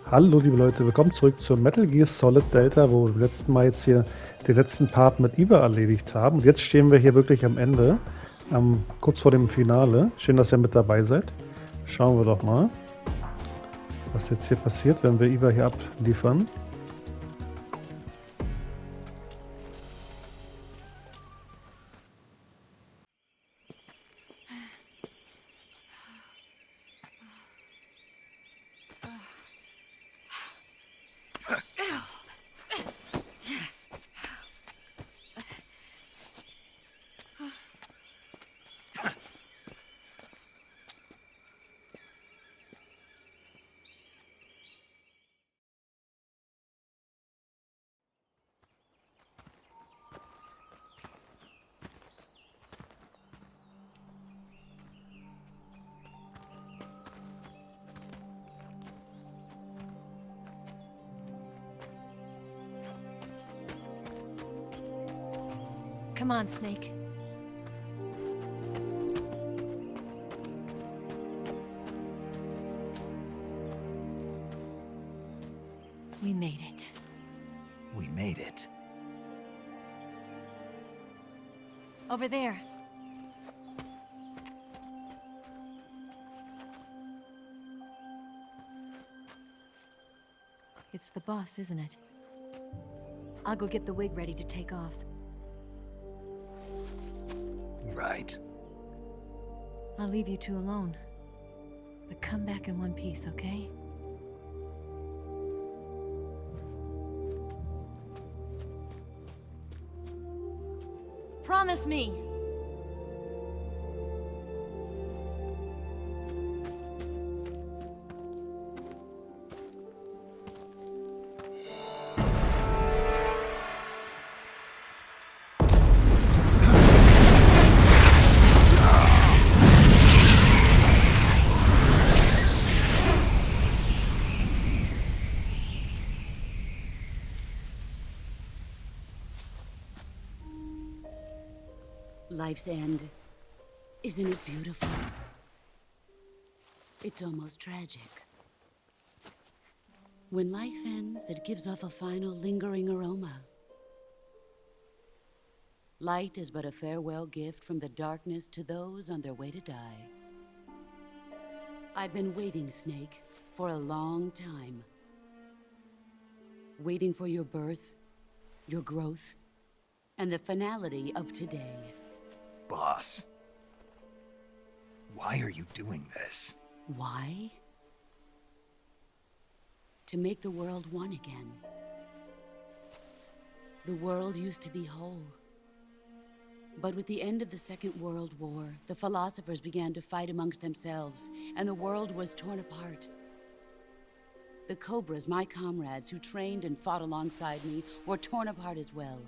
Hallo liebe Leute, willkommen zurück zur Metal Gear Solid Delta, wo wir beim letzten Mal jetzt hier den letzten Part mit Iva erledigt haben. Und jetzt stehen wir hier wirklich am Ende, kurz vor dem Finale. Schön, dass ihr mit dabei seid. Schauen wir doch mal, was jetzt hier passiert, wenn wir Iva hier abliefern. Come on, Snake. We made it. We made it. Over there. It's the boss, isn't it? I'll go get the wig ready to take off. Right. I'll leave you two alone. But come back in one piece, okay? Promise me! Life's end. Isn't it beautiful? It's almost tragic. When life ends, it gives off a final lingering aroma. Light is but a farewell gift from the darkness to those on their way to die. I've been waiting, Snake, for a long time. Waiting for your birth, your growth, and the finality of today. Boss. Why are you doing this? Why? To make the world one again. The world used to be whole. But with the end of the Second World War, the philosophers began to fight amongst themselves, and the world was torn apart. The Cobras, my comrades who trained and fought alongside me, were torn apart as well.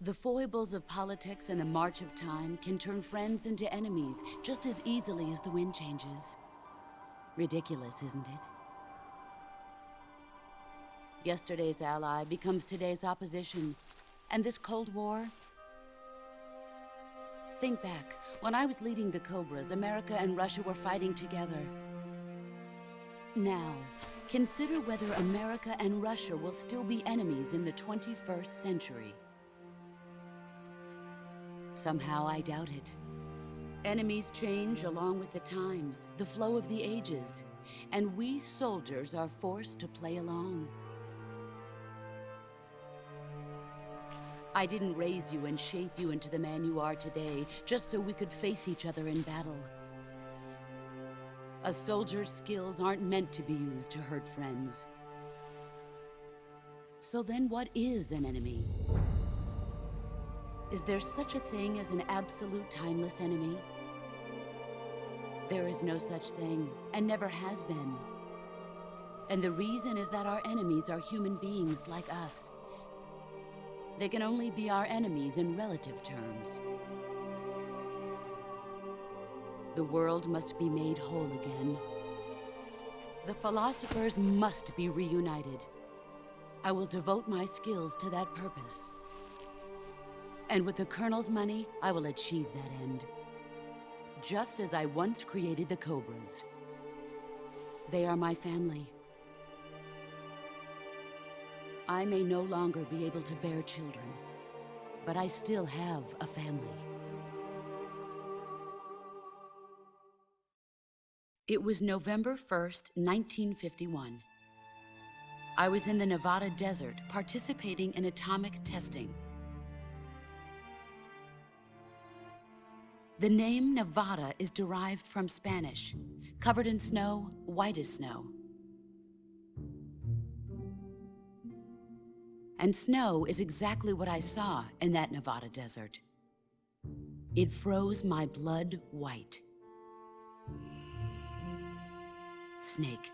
The foibles of politics and the march of time can turn friends into enemies just as easily as the wind changes. Ridiculous, isn't it? Yesterday's ally becomes today's opposition. And this Cold War? Think back. When I was leading the Cobras, America and Russia were fighting together. Now, consider whether America and Russia will still be enemies in the 21st century. Somehow I doubt it. Enemies change along with the times, the flow of the ages, and we soldiers are forced to play along. I didn't raise you and shape you into the man you are today just so we could face each other in battle. A soldier's skills aren't meant to be used to hurt friends. So then what is an enemy? Is there such a thing as an absolute timeless enemy? There is no such thing, and never has been. And the reason is that our enemies are human beings like us. They can only be our enemies in relative terms. The world must be made whole again. The philosophers must be reunited. I will devote my skills to that purpose. And with the Colonel's money, I will achieve that end. Just as I once created the Cobras. They are my family. I may no longer be able to bear children, but I still have a family. It was November 1st, 1951. I was in the Nevada desert participating in atomic testing. The name Nevada is derived from Spanish, covered in snow, white as snow. And snow is exactly what I saw in that Nevada desert. It froze my blood white. Snake,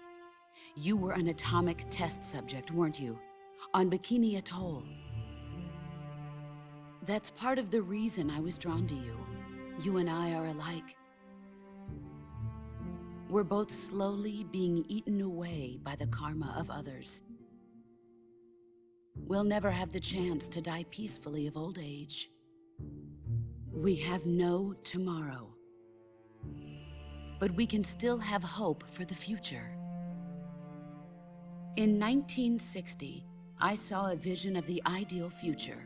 you were an atomic test subject, weren't you? On Bikini Atoll. That's part of the reason I was drawn to you. You and I are alike. We're both slowly being eaten away by the karma of others. We'll never have the chance to die peacefully of old age. We have no tomorrow. But we can still have hope for the future. In 1960, I saw a vision of the ideal future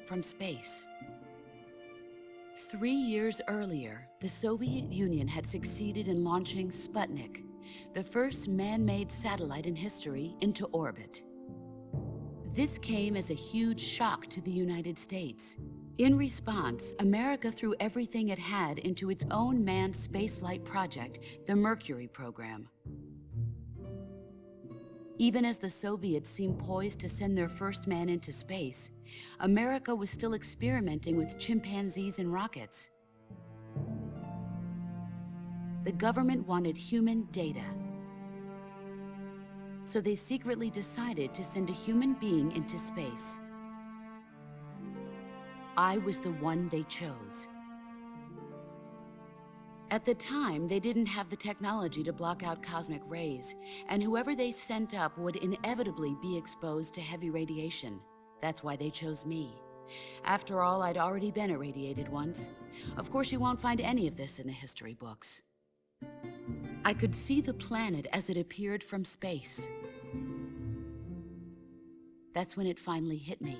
from space. 3 years earlier, the Soviet Union had succeeded in launching Sputnik, the first man-made satellite in history, into orbit. This came as a huge shock to the United States. In response, America threw everything it had into its own manned spaceflight project, the Mercury program. Even as the Soviets seemed poised to send their first man into space, America was still experimenting with chimpanzees and rockets. The government wanted human data. So they secretly decided to send a human being into space. I was the one they chose. At the time, they didn't have the technology to block out cosmic rays, and whoever they sent up would inevitably be exposed to heavy radiation. That's why they chose me. After all, I'd already been irradiated once. Of course, you won't find any of this in the history books. I could see the planet as it appeared from space. That's when it finally hit me.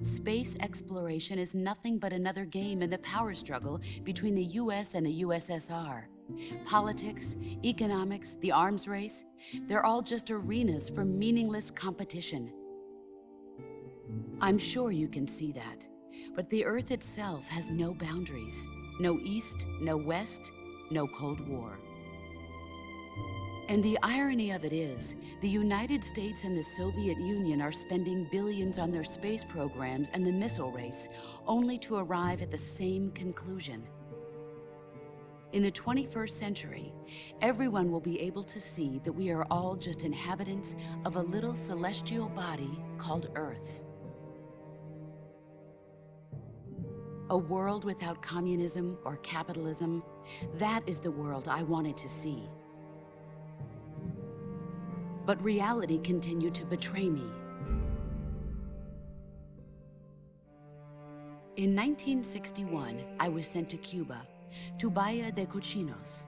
Space exploration is nothing but another game in the power struggle between the US and the USSR. Politics, economics, the arms race, they're all just arenas for meaningless competition. I'm sure you can see that, but the Earth itself has no boundaries. No East, no West, no Cold War. And the irony of it is, the United States and the Soviet Union are spending billions on their space programs and the missile race, only to arrive at the same conclusion. In the 21st century, everyone will be able to see that we are all just inhabitants of a little celestial body called Earth. A world without communism or capitalism, that is the world I wanted to see. But reality continued to betray me. In 1961, I was sent to Cuba, to Bahia de Cochinos.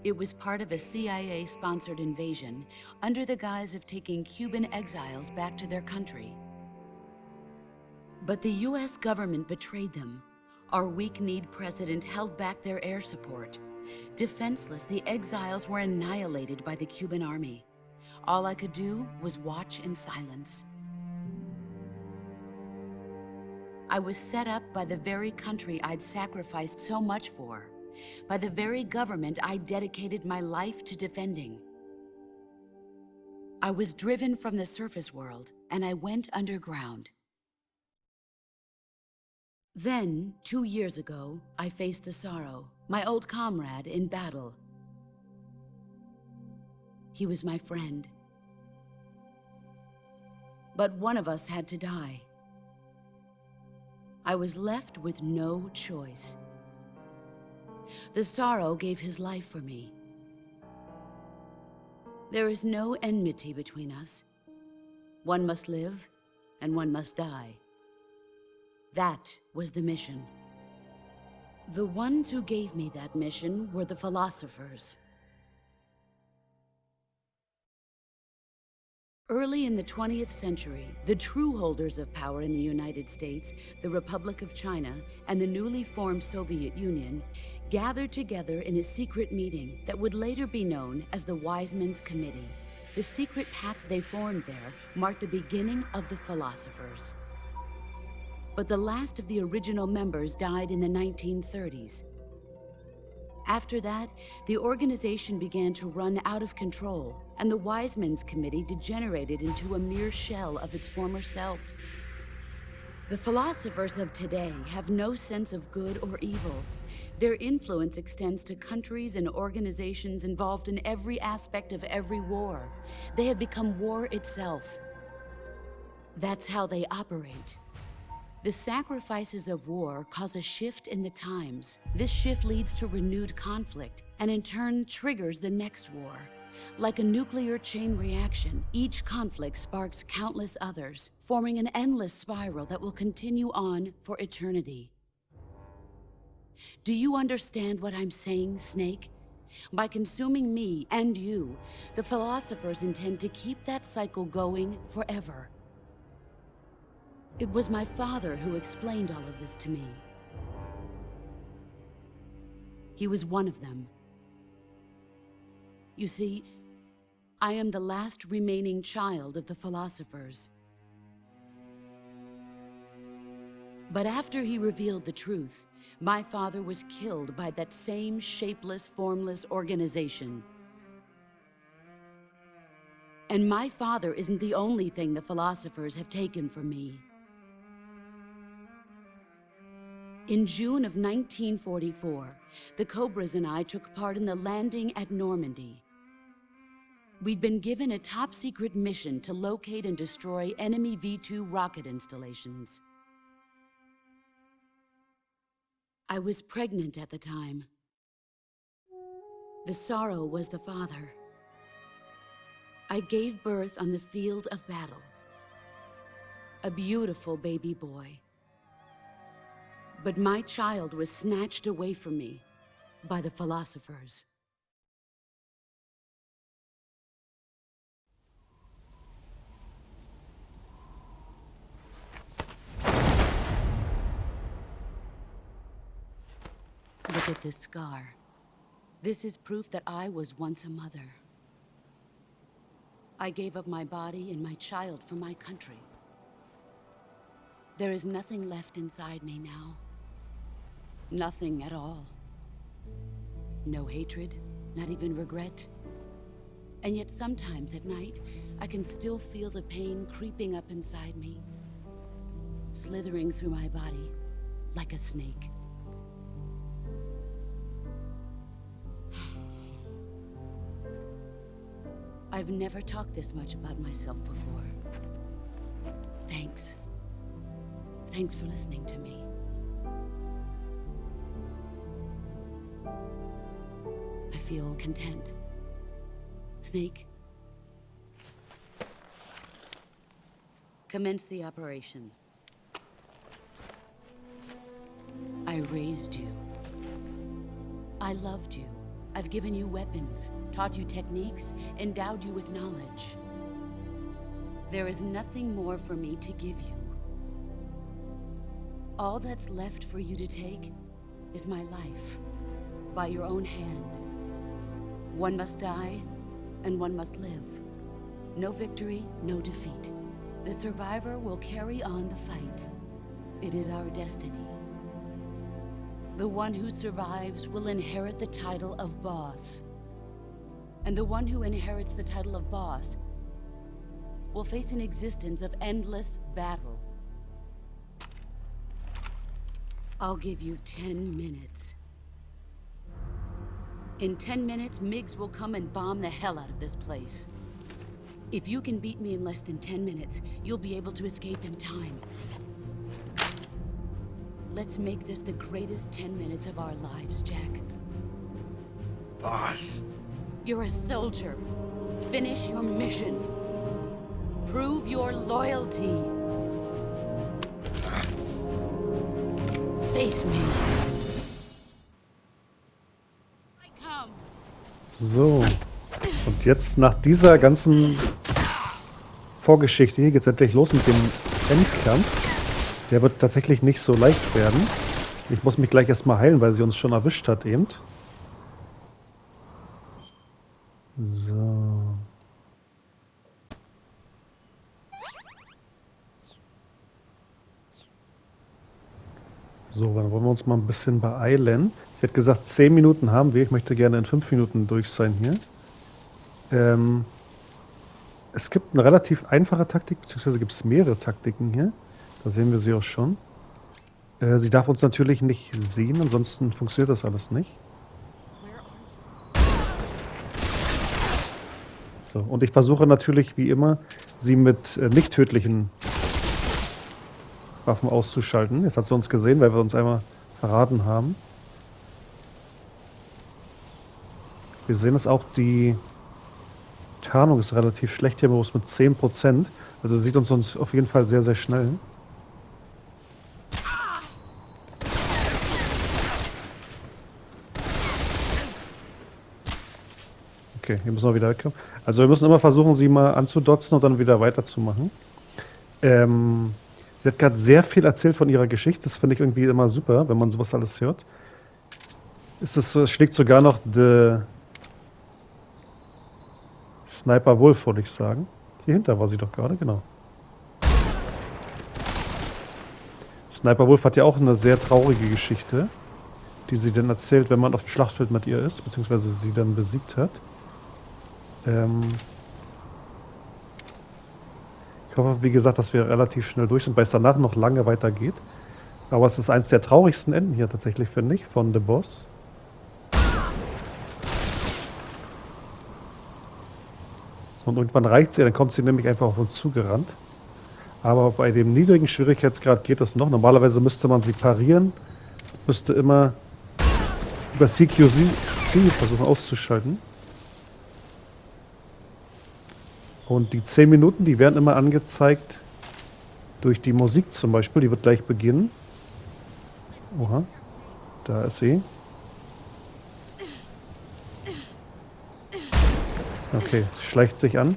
It was part of a CIA-sponsored invasion under the guise of taking Cuban exiles back to their country. But the US government betrayed them. Our weak-kneed president held back their air support. Defenseless, the exiles were annihilated by the Cuban army. All I could do was watch in silence. I was set up by the very country I'd sacrificed so much for, by the very government I dedicated my life to defending. I was driven from the surface world, and I went underground. Then, 2 years ago, I faced the sorrow, my old comrade in battle. He was my friend. But one of us had to die. I was left with no choice. The sorrow gave his life for me. There is no enmity between us. One must live, and one must die. That was the mission. The ones who gave me that mission were the philosophers. Early in the 20th century, the true holders of power in the United States, the Republic of China, and the newly formed Soviet Union gathered together in a secret meeting that would later be known as the Wise Men's Committee. The secret pact they formed there marked the beginning of the philosophers. But the last of the original members died in the 1930s. After that, the organization began to run out of control, and the Wise Men's Committee degenerated into a mere shell of its former self. The philosophers of today have no sense of good or evil. Their influence extends to countries and organizations involved in every aspect of every war. They have become war itself. That's how they operate. The sacrifices of war cause a shift in the times. This shift leads to renewed conflict, and in turn triggers the next war. Like a nuclear chain reaction, each conflict sparks countless others, forming an endless spiral that will continue on for eternity. Do you understand what I'm saying, Snake? By consuming me and you, the philosophers intend to keep that cycle going forever. It was my father who explained all of this to me. He was one of them. You see, I am the last remaining child of the philosophers. But after he revealed the truth, my father was killed by that same shapeless, formless organization. And my father isn't the only thing the philosophers have taken from me. In June of 1944, the Cobras and I took part in the landing at Normandy. We'd been given a top-secret mission to locate and destroy enemy V-2 rocket installations. I was pregnant at the time. The sorrow was the father. I gave birth on the field of battle. A beautiful baby boy. But my child was snatched away from me by the philosophers. Look at this scar. This is proof that I was once a mother. I gave up my body and my child for my country. There is nothing left inside me now. Nothing at all. No hatred, not even regret. And yet sometimes at night, I can still feel the pain creeping up inside me, slithering through my body like a snake. I've never talked this much about myself before. Thanks. Thanks for listening to me. I feel content. Snake, commence the operation. I raised you. I loved you. I've given you weapons, taught you techniques, endowed you with knowledge. There is nothing more for me to give you. All that's left for you to take is my life, by your own hand. One must die, and one must live. No victory, no defeat. The survivor will carry on the fight. It is our destiny. The one who survives will inherit the title of boss. And the one who inherits the title of boss will face an existence of endless battle. I'll give you 10 minutes. In 10 minutes, MiGs will come and bomb the hell out of this place. If you can beat me in less than 10 minutes, you'll be able to escape in time. Let's make this the greatest 10 minutes of our lives, Jack. Boss. You're a soldier. Finish your mission. Prove your loyalty. Face me. So. Und jetzt nach dieser ganzen Vorgeschichte hier geht's endlich los mit dem Endkampf. Der wird tatsächlich nicht so leicht werden. Ich muss mich gleich erstmal heilen, weil sie uns schon erwischt hat eben. So. So, dann wollen wir uns mal ein bisschen beeilen. Sie hat gesagt, 10 Minuten haben wir. Ich möchte gerne in 5 Minuten durch sein hier. Es gibt eine relativ einfache Taktik, beziehungsweise gibt es mehrere Taktiken hier. Da sehen wir sie auch schon. Sie darf uns natürlich nicht sehen, ansonsten funktioniert das alles nicht. So, und ich versuche natürlich wie immer, sie mit nicht tödlichen Waffen auszuschalten. Jetzt hat sie uns gesehen, weil wir uns einmal verraten haben. Wir sehen es auch, die Tarnung ist relativ schlecht hier, bloß mit 10%. Also sieht uns auf jeden Fall sehr, sehr schnell. Okay, hier müssen wir wieder wegkommen. Also wir müssen immer versuchen, sie mal anzudotzen und dann wieder weiterzumachen. Sie hat gerade sehr viel erzählt von ihrer Geschichte. Das finde ich irgendwie immer super, wenn man sowas alles hört. Es schlägt sogar noch The Sniper Wolf, wollte ich sagen. Hier hinter war sie doch gerade, genau. Sniper Wolf hat ja auch eine sehr traurige Geschichte, die sie dann erzählt, wenn man auf dem Schlachtfeld mit ihr ist, beziehungsweise sie dann besiegt hat. Ich hoffe, wie gesagt, dass wir relativ schnell durch sind, weil es danach noch lange weitergeht. Aber es ist eins der traurigsten Enden hier tatsächlich, finde ich, von The Boss. Und irgendwann reicht sie, dann kommt sie nämlich einfach auf uns zugerannt. Aber bei dem niedrigen Schwierigkeitsgrad geht das noch. Normalerweise müsste man sie parieren, müsste immer über CQC versuchen auszuschalten. Und die 10 Minuten, die werden immer angezeigt durch die Musik zum Beispiel. Die wird gleich beginnen. Oha, da ist sie. Okay, schleicht sich an.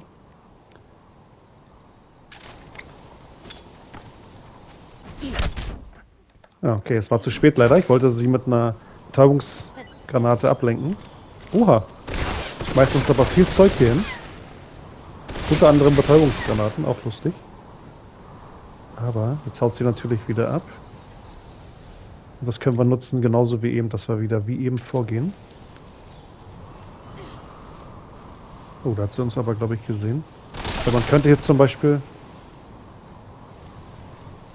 Ja, okay, es war zu spät leider. Ich wollte sie mit einer Betäubungsgranate ablenken. Oha, schmeißt uns aber viel Zeug hier hin. Unter anderem Betäubungsgranaten, auch lustig. Aber jetzt haut sie natürlich wieder ab. Und das können wir nutzen, genauso wie eben, dass wir wieder wie eben vorgehen. Oh, da hat sie uns aber, glaube ich, gesehen. Also man könnte jetzt zum Beispiel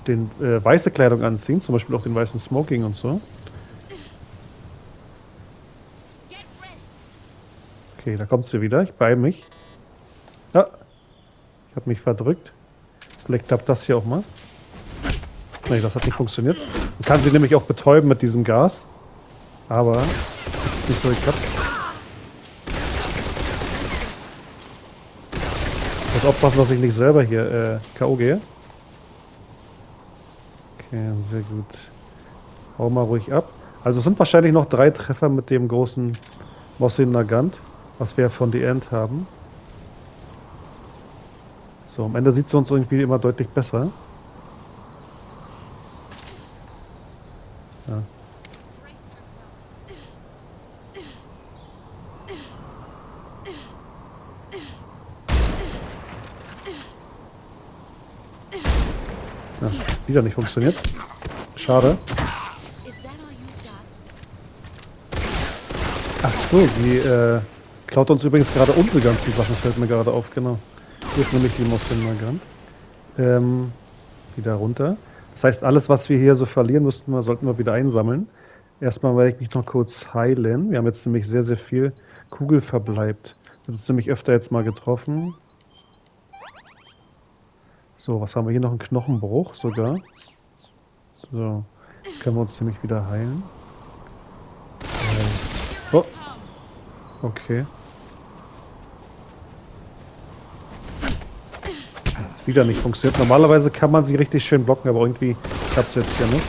den weiße Kleidung anziehen, zum Beispiel auch den weißen Smoking und so. Okay, da kommt sie wieder. Ich beeile mich. Ja, ich habe mich verdrückt. Vielleicht klappt das hier auch mal. Nee, das hat nicht funktioniert. Man kann sie nämlich auch betäuben mit diesem Gas. Aber ist nicht so geklappt. Ich muss aufpassen, dass ich nicht selber hier K.O. gehe. Okay, sehr gut. Hau mal ruhig ab. Also es sind wahrscheinlich noch 3 Treffer mit dem großen Mosin Nagant, was wir von The End haben. So, am Ende sieht sie uns irgendwie immer deutlich besser. Ja. Ja, wieder nicht funktioniert. Schade. Ach so, die klaut uns übrigens gerade unsere ganzen Sachen, fällt mir gerade auf, genau. Hier ist nämlich die Mosin Nagant. Wieder runter. Das heißt, alles, was wir hier so verlieren, sollten wir wieder einsammeln. Erstmal werde ich mich noch kurz heilen. Wir haben jetzt nämlich sehr, sehr viel Kugelverbleib. Wir haben uns nämlich öfter jetzt mal getroffen. So, was haben wir hier noch? Einen Knochenbruch sogar. So, jetzt können wir uns nämlich wieder heilen. Oh. Okay. Jetzt wieder nicht funktioniert. Normalerweise kann man sie richtig schön blocken, aber irgendwie klappt es jetzt ja nicht.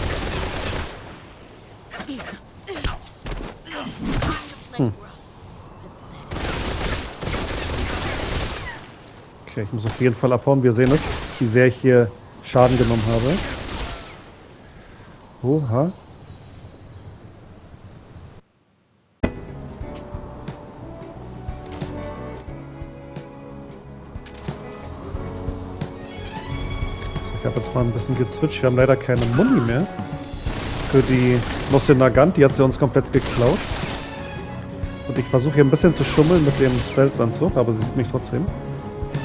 Okay, ich muss auf jeden Fall abhauen. Wir sehen es, wie sehr ich hier Schaden genommen habe. Oha. Ich habe jetzt mal ein bisschen geswitcht. Wir haben leider keine Muni mehr. Für die Nusse Nagant, die hat sie uns komplett geklaut. Und ich versuche hier ein bisschen zu schummeln mit dem Stealth-Anzug, aber sie sieht mich trotzdem.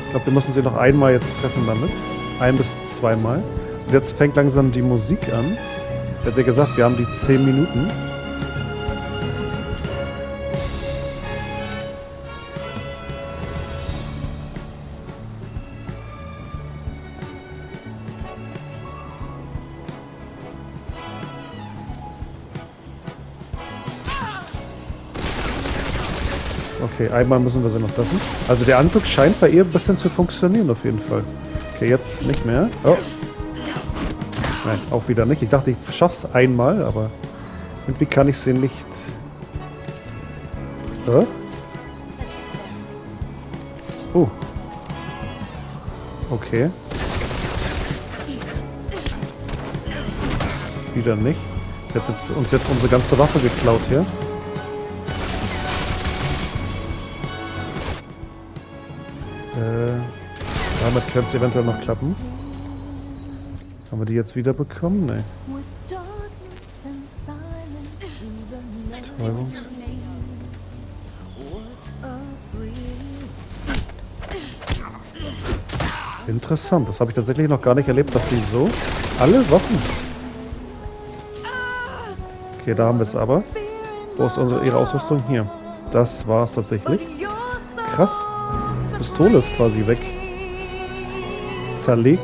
Ich glaube, wir müssen sie noch einmal jetzt treffen damit. 1 bis 2 Mal. Und jetzt fängt langsam die Musik an. Ich hätte ja gesagt, wir haben die 10 Minuten. Okay, einmal müssen wir sie noch treffen. Also der Anzug scheint bei ihr ein bisschen zu funktionieren auf jeden Fall. Okay, jetzt nicht mehr. Oh. Nein, auch wieder nicht. Ich dachte, ich schaff's einmal, aber irgendwie kann ich sie nicht. Oh. Okay. Wieder nicht. Die hat uns jetzt unsere ganze Waffe geklaut hier. Damit könnte es eventuell noch klappen. Haben wir die jetzt wieder bekommen? Nee. Betäubung. Interessant, das habe ich tatsächlich noch gar nicht erlebt, dass sie so alle Waffen. Okay, da haben wir es aber. Wo ist ihre Ausrüstung? Hier. Das war es tatsächlich. Krass. Pistole ist quasi weg. Zerlegt.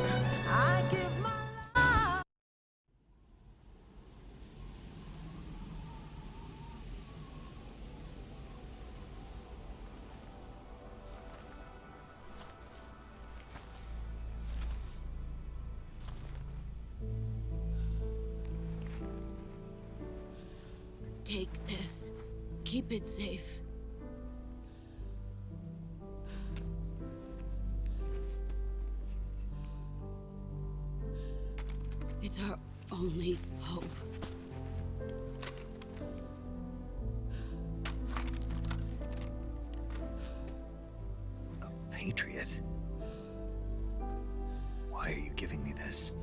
Take this. Keep it safe. It's our only hope. A patriot? Why are you giving me this?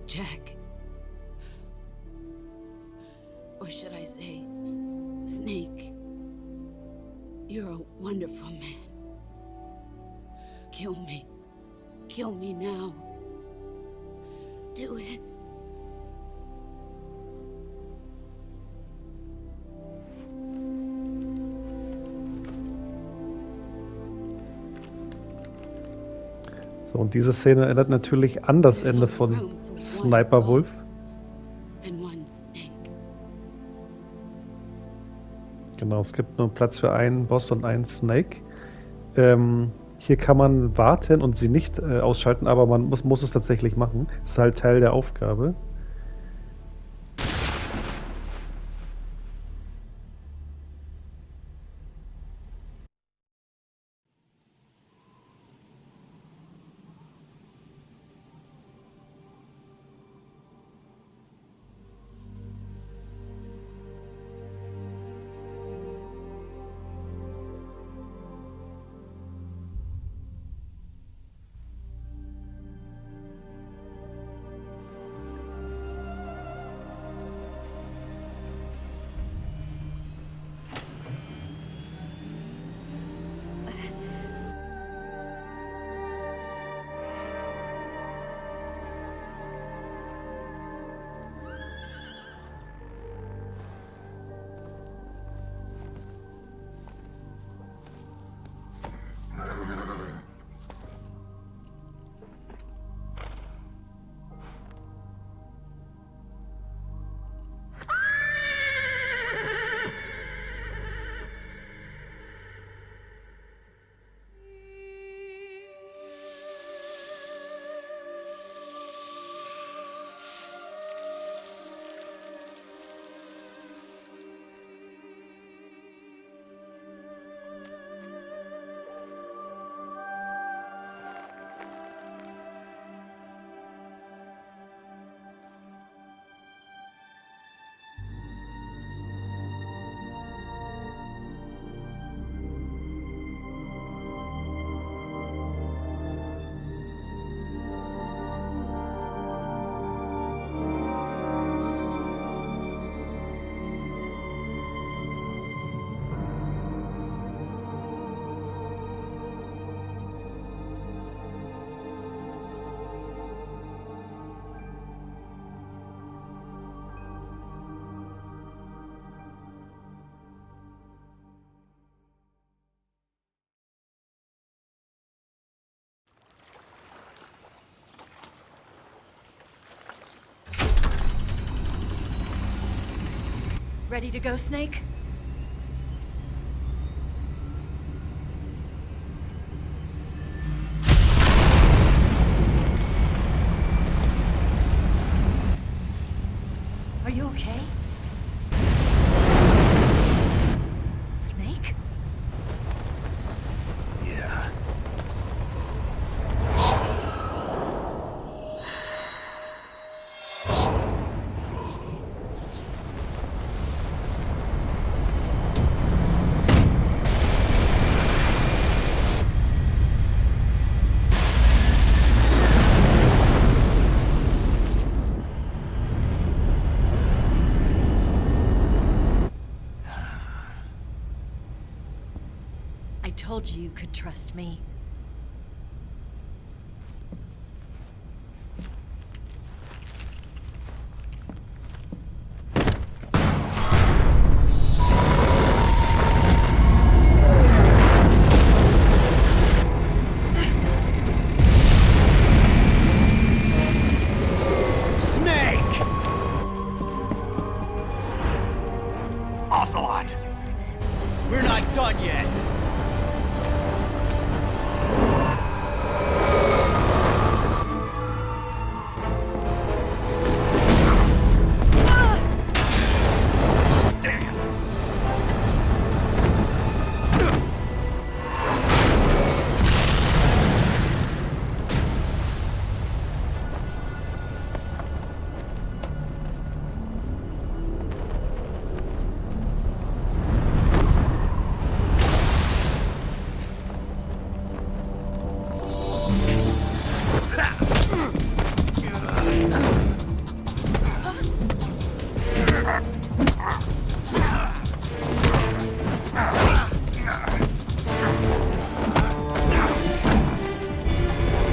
Jack. Or should I say, Snake. You're a wonderful man. Kill me. Kill me now. Do it. So, und diese Szene erinnert natürlich an das Ende von Sniper Wolf. Genau, es gibt nur Platz für einen Boss und einen Snake. Hier kann man warten und sie nicht ausschalten, aber man muss es tatsächlich machen. Das ist halt Teil der Aufgabe. Ready to go, Snake? Are you okay? Snake? Yeah. I told you could trust me. Snake! Ocelot! We're not done yet!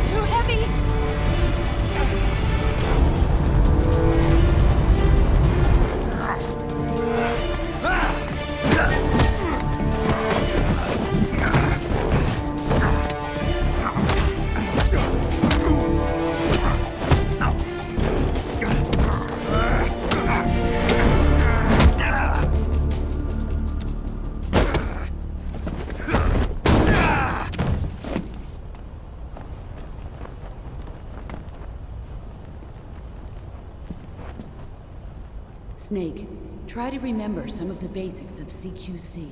Too heavy! Snake, try to remember some of the basics of CQC.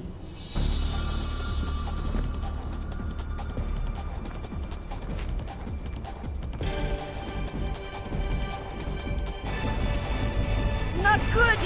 Not good!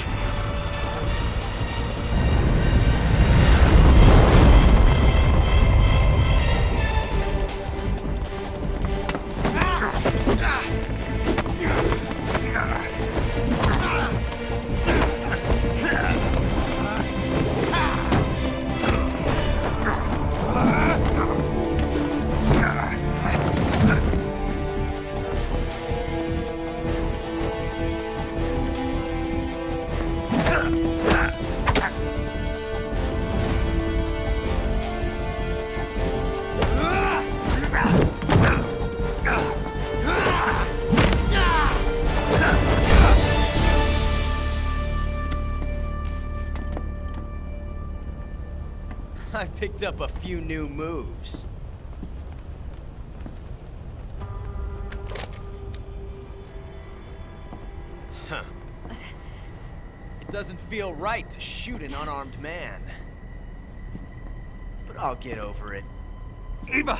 I picked up a few new moves. Huh. It doesn't feel right to shoot an unarmed man. But I'll get over it. Eva!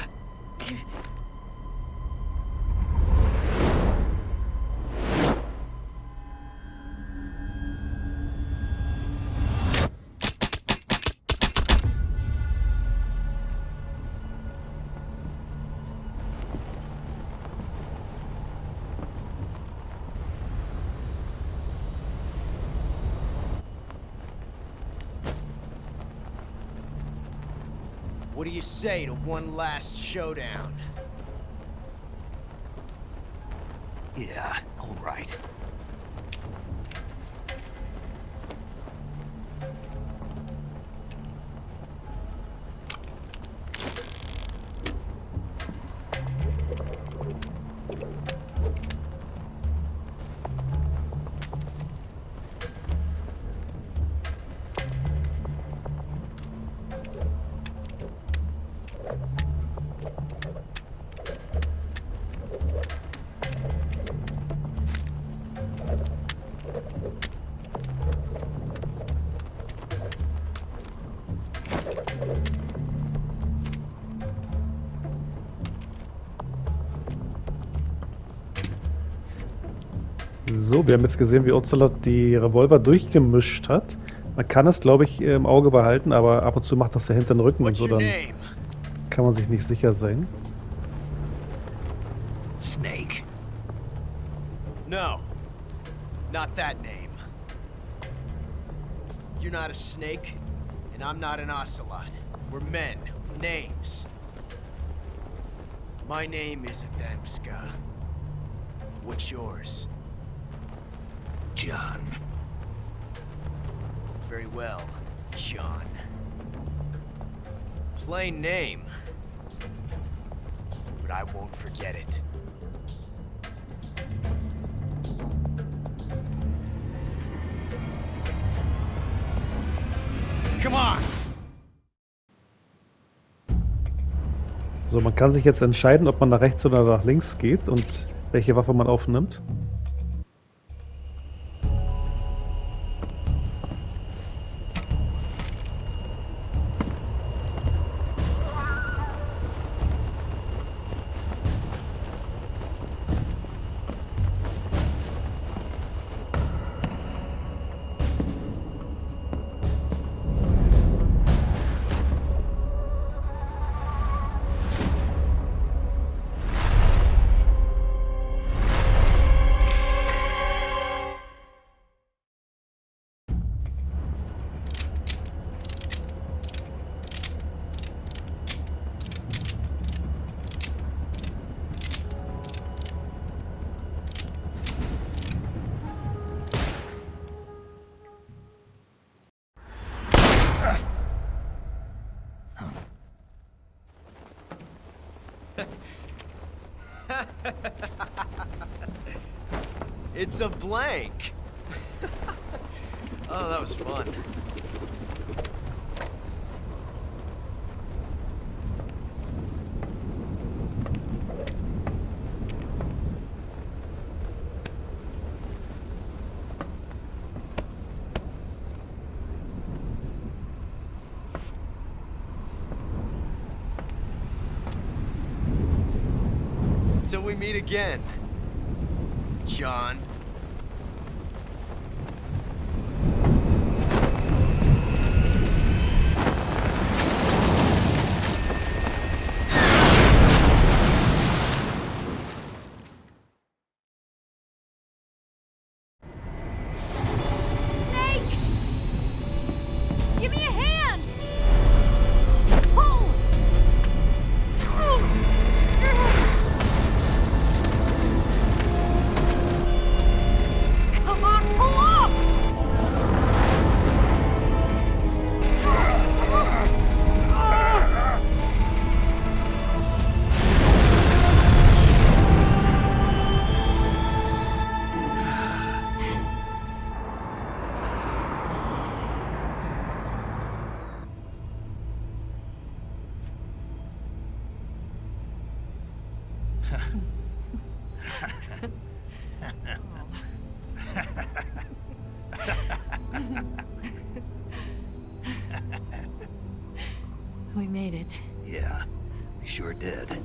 What do you say to one last showdown? Yeah, all right. So, wir haben jetzt gesehen, wie Ocelot die Revolver durchgemischt hat. Man kann es, glaube ich, im Auge behalten, aber ab und zu macht das ja hinter den Rücken und What's so, your dann name? kann man sich nicht sicher sein. Snake. No. Not that name. You're not a snake, and I'm not an ocelot. We're men with names. My name is Adamska. What's yours? John. Very well, John. Plain name. But I won't forget it. Come on! So, man kann sich jetzt entscheiden, ob man nach rechts oder nach links geht und welche Waffe man aufnimmt. It's a blank. Oh, that was fun. Till we meet again, John. Snake! Give me a hand! Pull! Come on, pull up! We made it. Yeah, we sure did.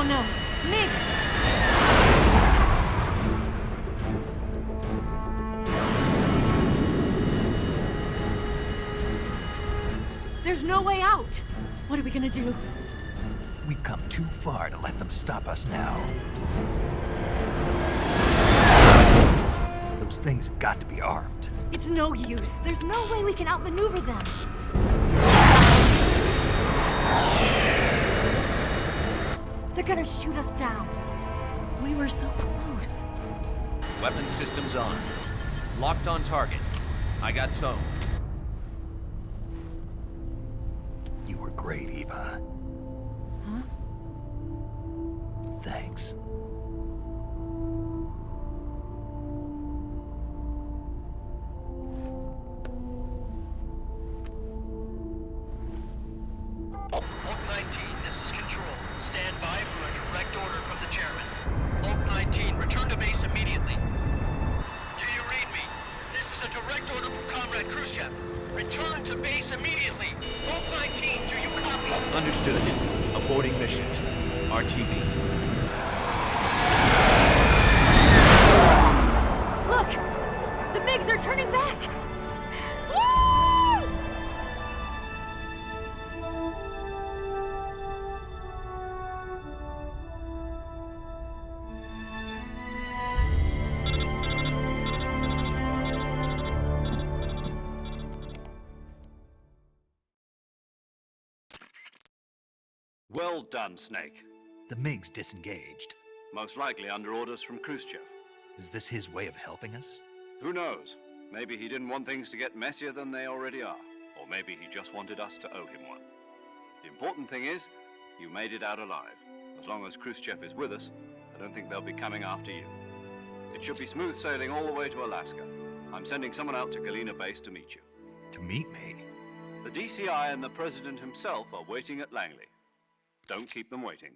Oh no, Mix! There's no way out! What are we gonna do? We've come too far to let them stop us now. Those things have got to be armed. It's no use. There's no way we can outmaneuver them. They're gonna shoot us down. We were so close. Weapon systems on. Locked on target. I got towed. You were great, Eva. Huh? Thanks. Oak 19, this is Control. Stand by for a direct order from the chairman. Oak 19, return to base immediately. Do you read me? This is a direct order from Comrade Khrushchev. Return to base immediately. Oak 19, do you copy? Understood. Aborting mission. RTB. Look! The MiGs, they're turning back! Woo! Well done, Snake. The MiG's disengaged. Most likely under orders from Khrushchev. Is this his way of helping us? Who knows? Maybe he didn't want things to get messier than they already are. Or maybe he just wanted us to owe him one. The important thing is, you made it out alive. As long as Khrushchev is with us, I don't think they'll be coming after you. It should be smooth sailing all the way to Alaska. I'm sending someone out to Galena Base to meet you. To meet me? The DCI and the President himself are waiting at Langley. Don't keep them waiting.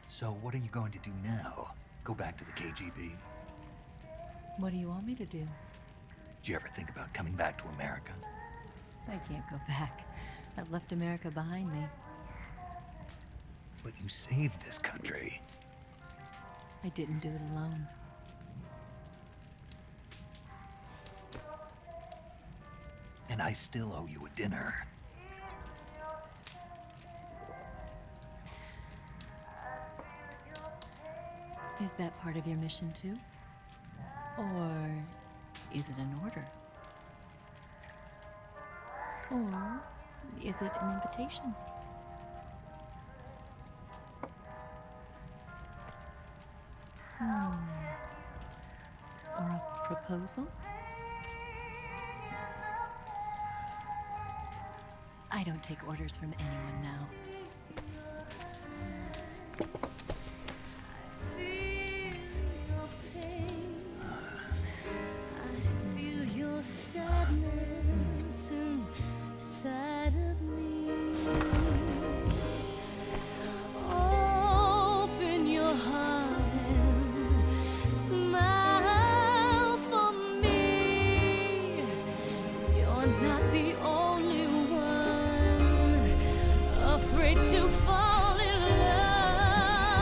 So what are you going to do now? Go back to the KGB? What do you want me to do? Did you ever think about coming back to America? I can't go back. I've left America behind me. But you saved this country. I didn't do it alone. And I still owe you a dinner. Is that part of your mission too? Or is it an order? Or is it an invitation? Or a proposal? I don't take orders from anyone now. Afraid to fall in love.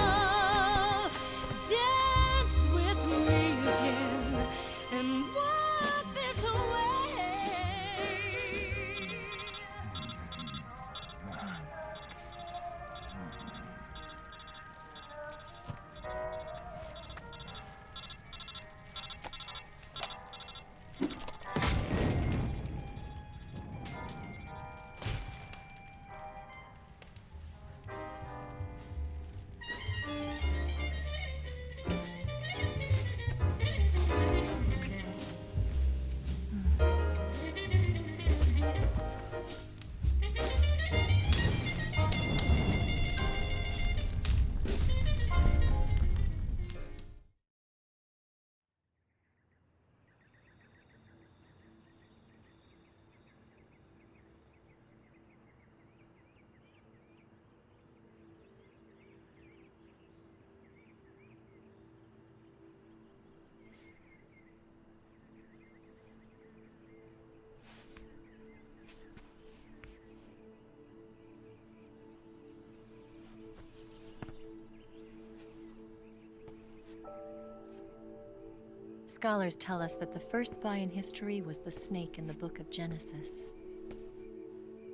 Scholars tell us that the first spy in history was the snake in the book of Genesis.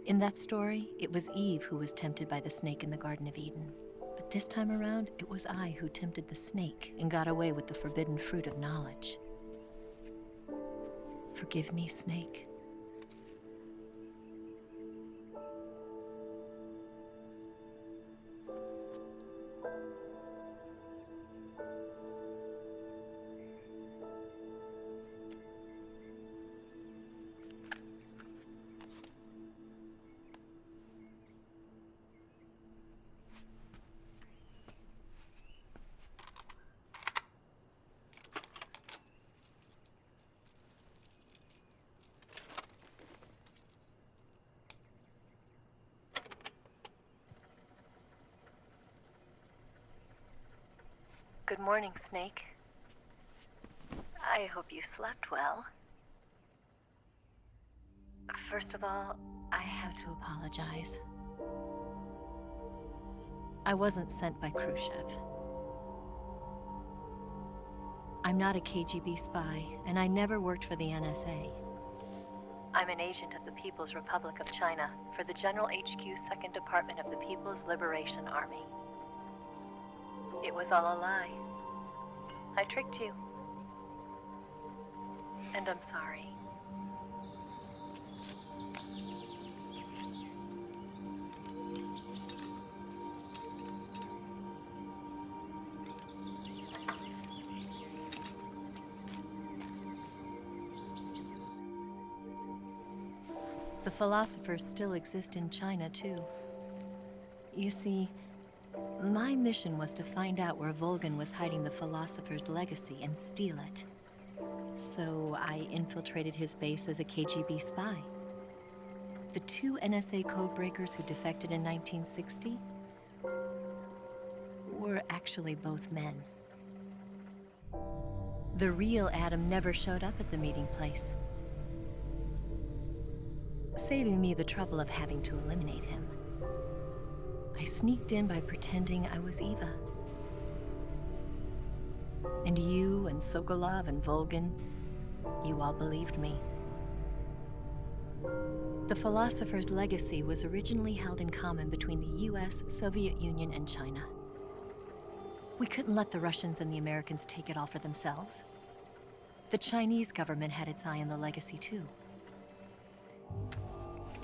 In that story, it was Eve who was tempted by the snake in the Garden of Eden. But this time around, it was I who tempted the snake and got away with the forbidden fruit of knowledge. Forgive me, snake. Good morning, Snake. I hope you slept well. First of all, I have to apologize. I wasn't sent by Khrushchev. I'm not a KGB spy, and I never worked for the NSA. I'm an agent of the People's Republic of China for the General HQ 2nd Department of the People's Liberation Army. It was all a lie. I tricked you. And I'm sorry. The philosophers still exist in China, too. You see, my mission was to find out where Volgin was hiding the philosopher's legacy and steal it. So I infiltrated his base as a KGB spy. The 2 NSA codebreakers who defected in 1960 were actually both men. The real Adam never showed up at the meeting place, saving me the trouble of having to eliminate him. I sneaked in by pretending I was Eva. And you and Sokolov and Volgin, you all believed me. The philosopher's legacy was originally held in common between the US, Soviet Union, and China. We couldn't let the Russians and the Americans take it all for themselves. The Chinese government had its eye on the legacy too.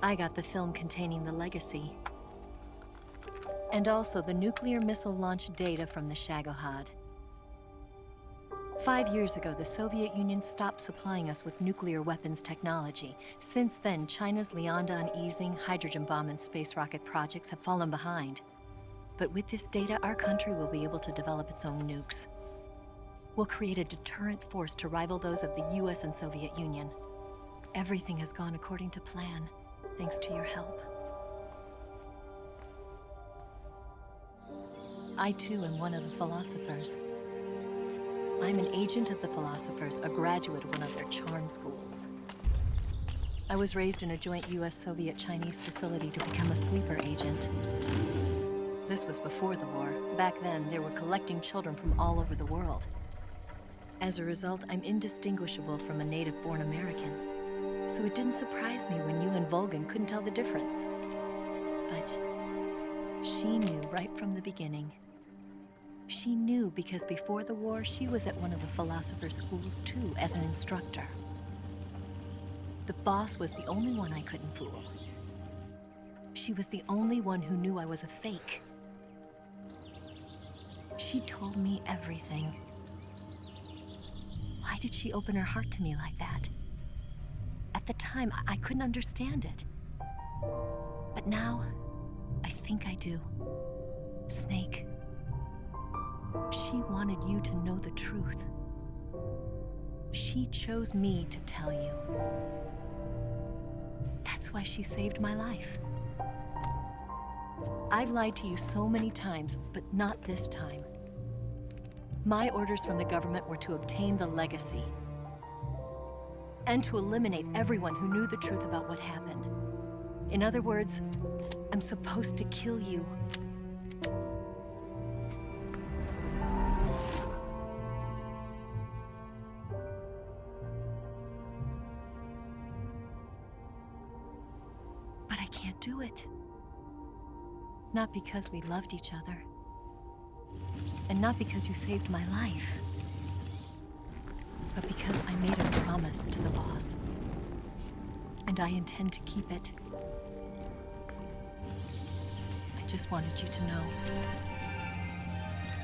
I got the film containing the legacy, and also the nuclear missile launch data from the Shagohod. 5 years ago, the Soviet Union stopped supplying us with nuclear weapons technology. Since then, China's Liaodong easing, hydrogen bomb, and space rocket projects have fallen behind. But with this data, our country will be able to develop its own nukes. We'll create a deterrent force to rival those of the US and Soviet Union. Everything has gone according to plan, thanks to your help. I too am one of the philosophers. I'm an agent of the philosophers, a graduate of one of their charm schools. I was raised in a joint US-Soviet-Chinese facility to become a sleeper agent. This was before the war. Back then, they were collecting children from all over the world. As a result, I'm indistinguishable from a native-born American. So it didn't surprise me when you and Volgin couldn't tell the difference. But she knew right from the beginning. She knew because before the war, she was at one of the philosopher's schools too, as an instructor. The boss was the only one I couldn't fool. She was the only one who knew I was a fake. She told me everything. Why did she open her heart to me like that? At the time, I couldn't understand it. But now, I think I do. Snake. She wanted you to know the truth. She chose me to tell you. That's why she saved my life. I've lied to you so many times, but not this time. My orders from the government were to obtain the legacy and to eliminate everyone who knew the truth about what happened. In other words, I'm supposed to kill you. can't do it. Not because we loved each other. And not because you saved my life. But because I made a promise to the boss. And I intend to keep it. I just wanted you to know.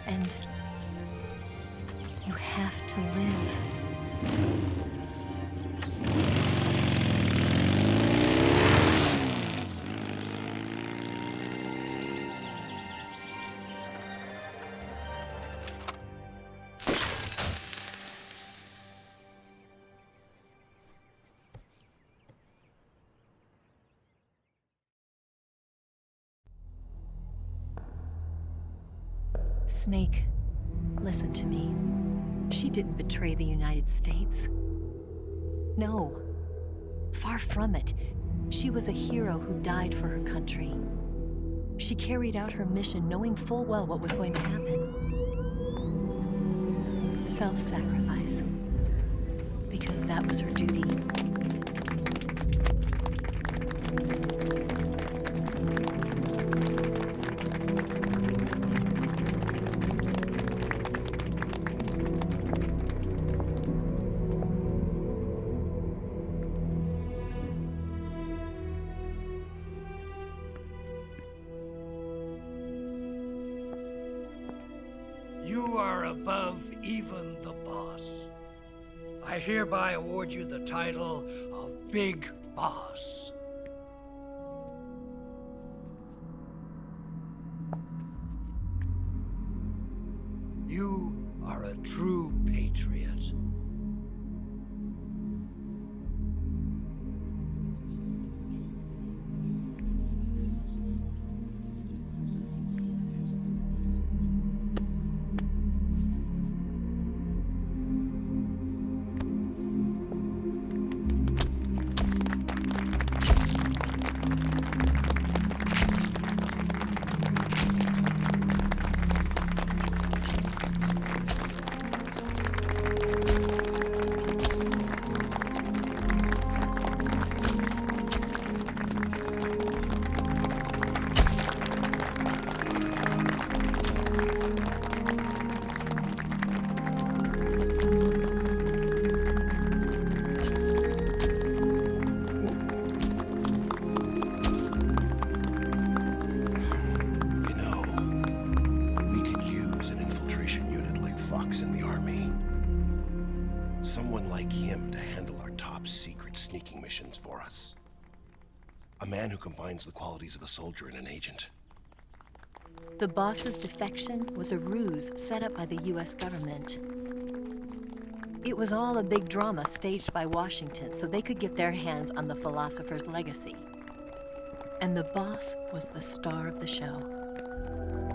And you have to live. Snake, listen to me. She didn't betray the United States. No, far from it. She was a hero who died for her country. She carried out her mission knowing full well what was going to happen. Self-sacrifice. Because that was her duty. You are above even the boss. I hereby award you the title of Big Boss. You are a true patriot. Someone like him to handle our top secret sneaking missions for us. A man who combines the qualities of a soldier and an agent. The boss's defection was a ruse set up by the US government. It was all a big drama staged by Washington so they could get their hands on the philosopher's legacy. And the boss was the star of the show.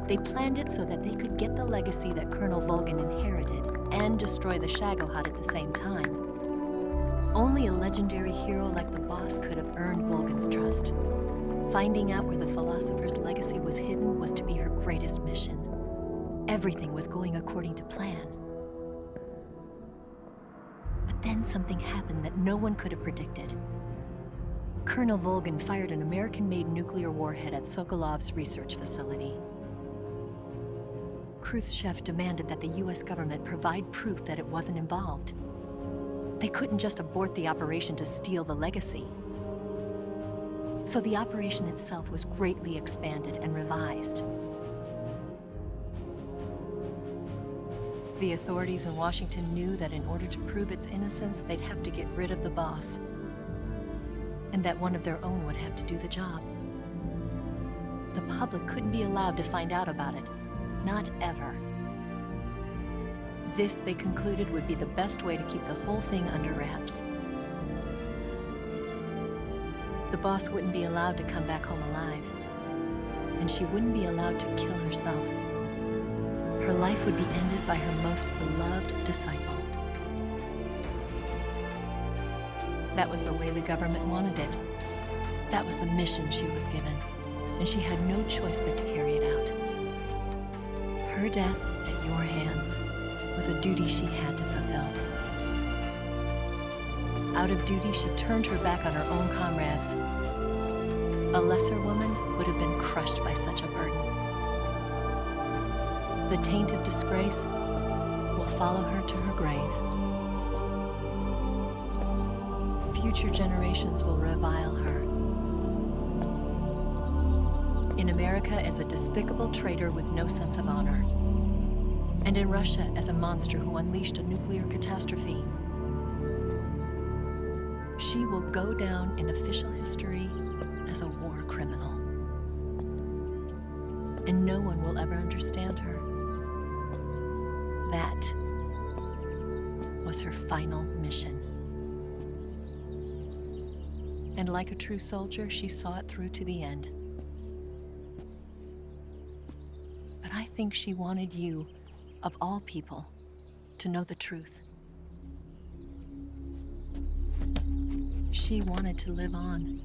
They planned it so that they could get the legacy that Colonel Volgin inherited and destroy the Shagohod at the same time. Only a legendary hero like the boss could have earned Volgin's trust. Finding out where the philosopher's legacy was hidden was to be her greatest mission. Everything was going according to plan. But then something happened that no one could have predicted. Colonel Volgin fired an American-made nuclear warhead at Sokolov's research facility. Khrushchev demanded that the US government provide proof that it wasn't involved. They couldn't just abort the operation to steal the legacy. So the operation itself was greatly expanded and revised. The authorities in Washington knew that in order to prove its innocence, they'd have to get rid of the boss. And that one of their own would have to do the job. The public couldn't be allowed to find out about it. Not ever. This, they concluded, would be the best way to keep the whole thing under wraps. The boss wouldn't be allowed to come back home alive. And she wouldn't be allowed to kill herself. Her life would be ended by her most beloved disciple. That was the way the government wanted it. That was the mission she was given. And she had no choice but to carry it out. Her death at your hands was a duty she had to fulfill. Out of duty, she turned her back on her own comrades A lesser woman would have been crushed by such a burden. The taint of disgrace will follow her to her grave. Future generations will revile her. In America as a despicable traitor with no sense of honor. And in Russia as a monster who unleashed a nuclear catastrophe. She will go down in official history as a war criminal. And no one will ever understand her. That was her final mission. And like a true soldier, she saw it through to the end. But I think she wanted you, of all people, to know the truth. She wanted to live on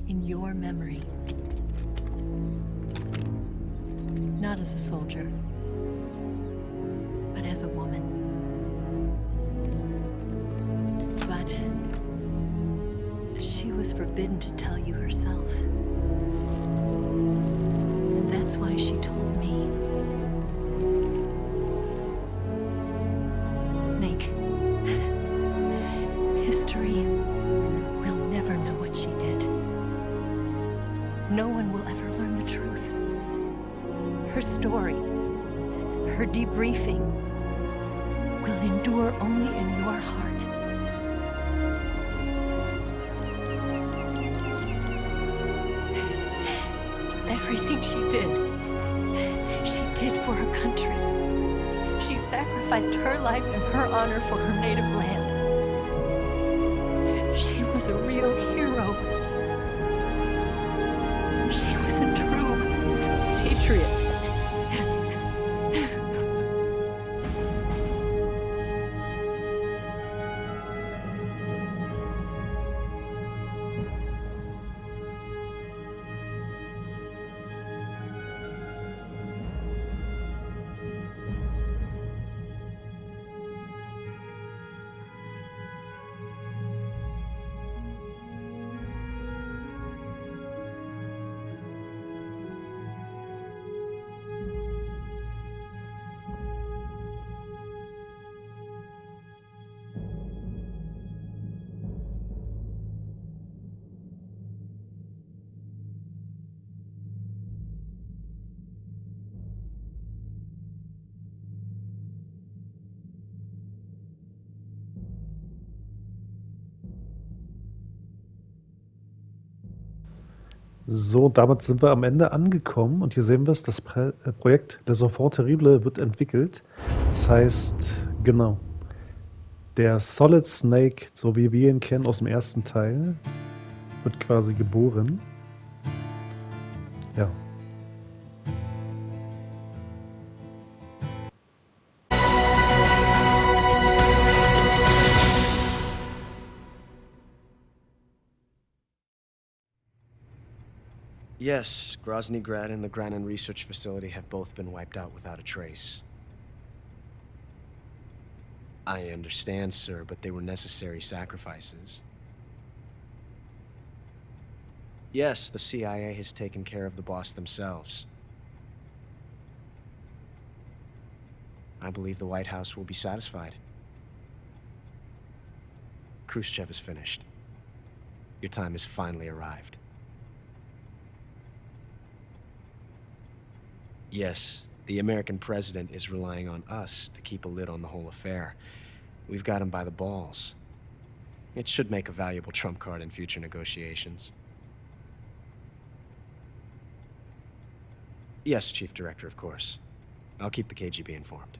in your memory. Not as a soldier, but as a woman. But she was forbidden to tell you herself. And that's why she told me. Snake, history will never know what she did. No one will ever learn the truth. Her story, her debriefing, will endure only in your heart. Everything she did for her country. She sacrificed her life and her honor for her native land. She was a real hero. She was a true patriot. So, damit sind wir am Ende angekommen und hier sehen wir es, das Projekt Les Enfants Terribles wird entwickelt. Das heißt, genau, der Solid Snake, so wie wir ihn kennen aus dem ersten Teil, wird quasi geboren. Ja. Yes, Grozny Grad and the Granin Research Facility have both been wiped out without a trace. I understand, sir, but they were necessary sacrifices. Yes, the CIA has taken care of the boss themselves. I believe the White House will be satisfied. Khrushchev is finished. Your time has finally arrived. Yes, the American president is relying on us to keep a lid on the whole affair. We've got him by the balls. It should make a valuable trump card in future negotiations. Yes, Chief Director, of course. I'll keep the KGB informed.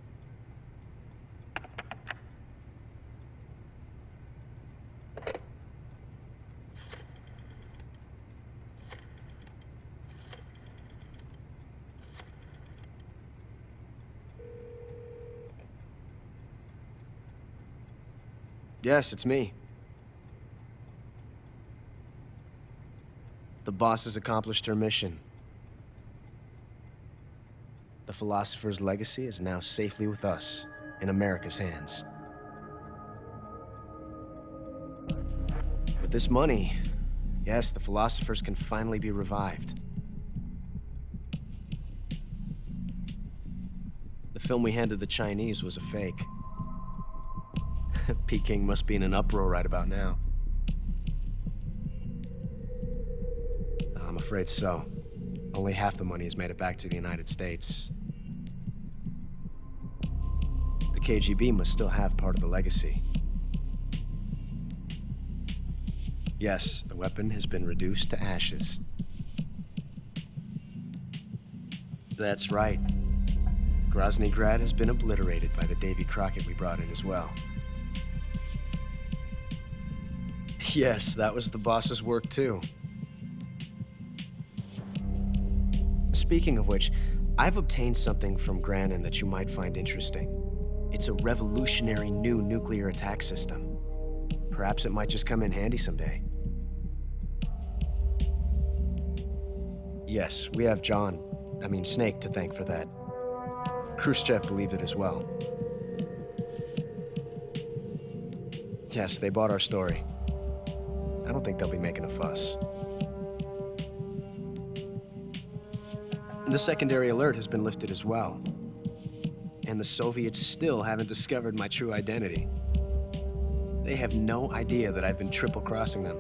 Yes, it's me. The boss has accomplished her mission. The philosopher's legacy is now safely with us, in America's hands. With this money, Yes, the philosophers can finally be revived. The film we handed the Chinese was a fake. Peking must be in an uproar right about now. I'm afraid so. Only half the money has made it back to the United States. The KGB must still have part of the legacy. Yes, the weapon has been reduced to ashes. That's right. Grozny Grad has been obliterated by the Davy Crockett we brought in as well. Yes, that was the boss's work too. Speaking of which, I've obtained something from Granin that you might find interesting. It's a revolutionary new nuclear attack system. Perhaps it might just come in handy someday. Yes, we have Snake to thank for that. Khrushchev believed it as well. Yes, they bought our story. I don't think they'll be making a fuss. The secondary alert has been lifted as well. And the Soviets still haven't discovered my true identity. They have no idea that I've been triple-crossing them.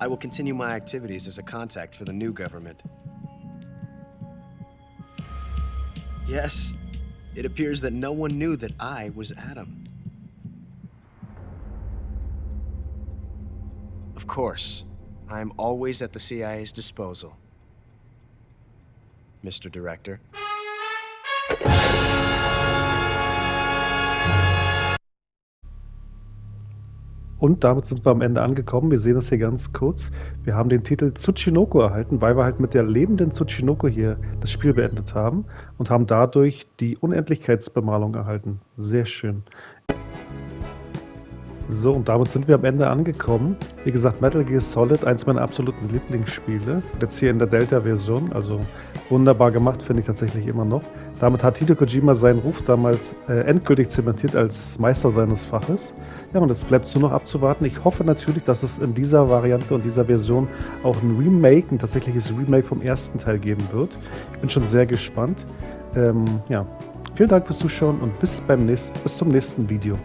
I will continue my activities as a contact for the new government. Yes, it appears that no one knew that I was Adam. Of course, I'm always at the CIA's disposal, Mr. Director. Und damit sind wir am Ende angekommen. Wir sehen es hier ganz kurz. Wir haben den Titel Tsuchinoko erhalten, weil wir halt mit der lebenden Tsuchinoko hier das Spiel beendet haben und haben dadurch die Unendlichkeitsbemalung erhalten. Sehr schön. So, und damit sind wir am Ende angekommen. Wie gesagt, Metal Gear Solid, eins meiner absoluten Lieblingsspiele. Jetzt hier in der Delta-Version, also wunderbar gemacht, finde ich tatsächlich immer noch. Damit hat Hideo Kojima seinen Ruf damals endgültig zementiert als Meister seines Faches. Ja, und jetzt bleibt es nur noch abzuwarten. Ich hoffe natürlich, dass es in dieser Variante und dieser Version auch ein tatsächliches Remake vom ersten Teil geben wird. Ich bin schon sehr gespannt. Ja, vielen Dank fürs Zuschauen und bis zum nächsten Video.